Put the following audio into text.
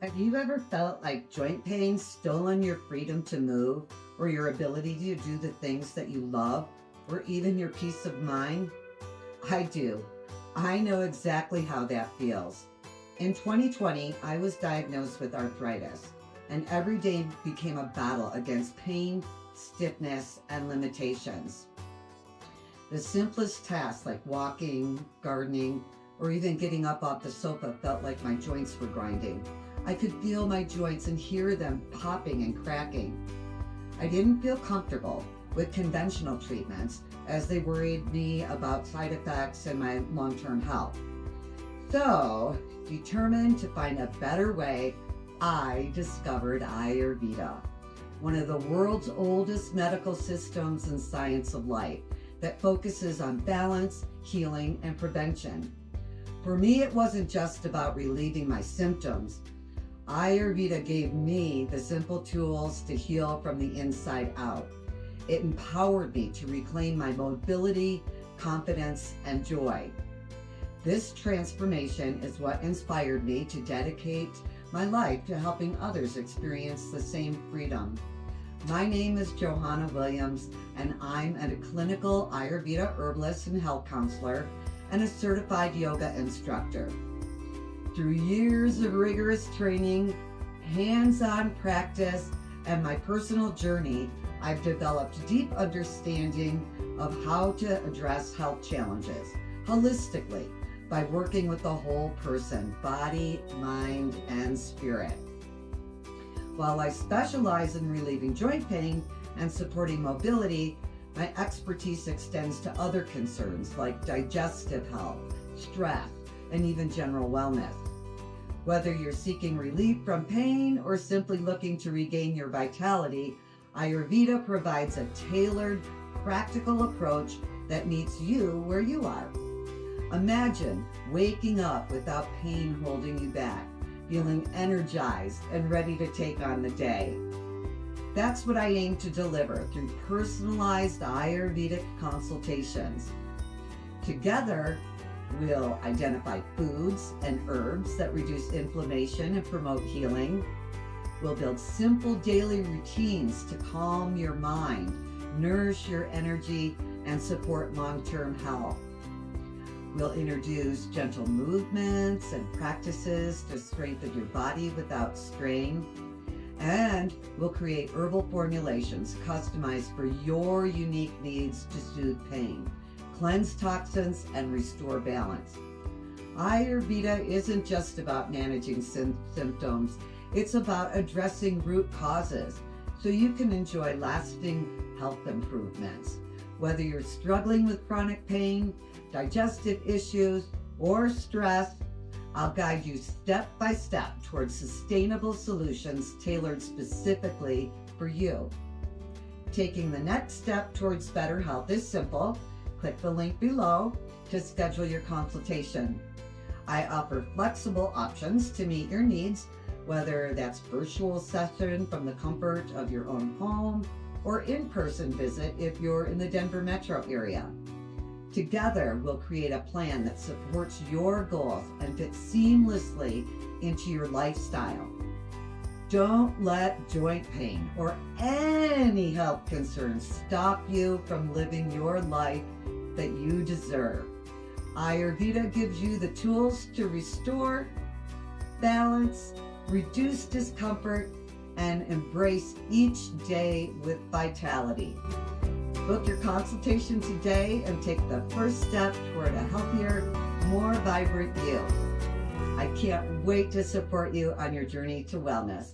Have you ever felt like joint pain stolen your freedom to move, or your ability to do the things that you love, or even your peace of mind? I do. I know exactly how that feels. In 2020, I was diagnosed with arthritis, and every day became a battle against pain, stiffness, and limitations. The simplest tasks like walking, gardening, or even getting up off the sofa felt like my joints were grinding. I could feel my joints and hear them popping and cracking. I didn't feel comfortable with conventional treatments as they worried me about side effects and my long-term health. So, determined to find a better way, I discovered Ayurveda, one of the world's oldest medical systems and science of life that focuses on balance, healing, and prevention. For me, it wasn't just about relieving my symptoms. Ayurveda gave me the simple tools to heal from the inside out. It empowered me to reclaim my mobility, confidence, and joy. This transformation is what inspired me to dedicate my life to helping others experience the same freedom. My name is Johanna Williams, and I'm a clinical Ayurveda herbalist and health counselor and a certified yoga instructor. Through years of rigorous training, hands-on practice, and my personal journey, I've developed deep understanding of how to address health challenges holistically by working with the whole person, body, mind, and spirit. While I specialize in relieving joint pain and supporting mobility, my expertise extends to other concerns like digestive health, stress, and even general wellness. Whether you're seeking relief from pain or simply looking to regain your vitality, Ayurveda provides a tailored, practical approach that meets you where you are. Imagine waking up without pain holding you back, feeling energized and ready to take on the day. That's what I aim to deliver through personalized Ayurvedic consultations. Together, we'll identify foods and herbs that reduce inflammation and promote healing. We'll build simple daily routines to calm your mind, nourish your energy, and support long-term health. We'll introduce gentle movements and practices to strengthen your body without strain. And we'll create herbal formulations customized for your unique needs to soothe pain, cleanse toxins, and restore balance. Ayurveda isn't just about managing symptoms, it's about addressing root causes so you can enjoy lasting health improvements. Whether you're struggling with chronic pain, digestive issues, or stress, I'll guide you step by step towards sustainable solutions tailored specifically for you. Taking the next step towards better health is simple. Click the link below to schedule your consultation. I offer flexible options to meet your needs, whether that's virtual session from the comfort of your own home or in-person visit if you're in the Denver metro area. Together, we'll create a plan that supports your goals and fits seamlessly into your lifestyle. Don't let joint pain or any health concerns stop you from living your life that you deserve. Ayurveda gives you the tools to restore, balance, reduce discomfort, and embrace each day with vitality. Book your consultation today and take the first step toward a healthier, more vibrant you. I can't wait to support you on your journey to wellness.